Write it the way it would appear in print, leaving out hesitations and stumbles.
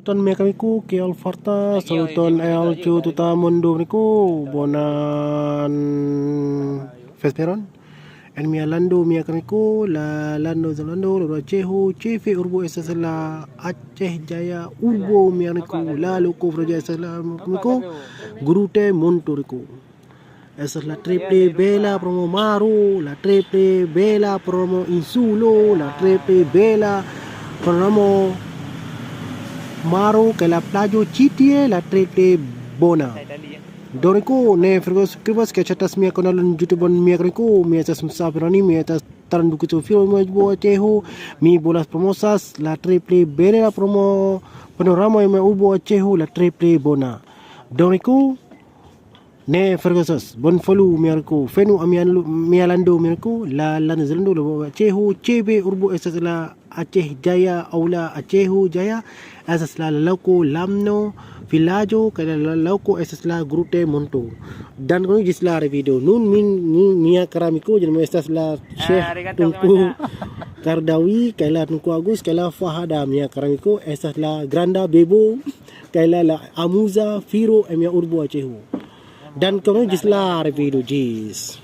Ton me kami ku ke Alfarta Sultan El Chu Tutamundo niku bonan Vesperon en mi alando mi kami ku la lando zalando lo chehu chefe urbo esasla Aceh Jaya urbo mi niku la loko proja esasla niku gurute montoriku esa la triple bela promo maru la triple bela promo insulo la triple bela promo Maro que la playo chitie la trete bona. Doniku ne frigos kribas ke chatas mia konalan YouTube on mia kriko mia tas musafirani mia tas taranduku tu film mo bo chehu mi bolas promosas la triple bene la promo panorama me ubo chehu la triple bona. Doniku ne frigos bon follow mia kriko fenu amian mia lando mia kriko la lanzalando lo chehu chebe urbo esasla Aceh Jaya aula Acehu Jaya asasla lauko lamno vilajo kala lauko asasla grute monto dan kami gisla video nun min nia karamiko jadi asasla Syekh Tunku Kardawi kala Tunku Agus kala Fahada mia karamiko asasla Granda Bebo kala la Amuza Firo emia urbo Acehu dan kami gisla video jis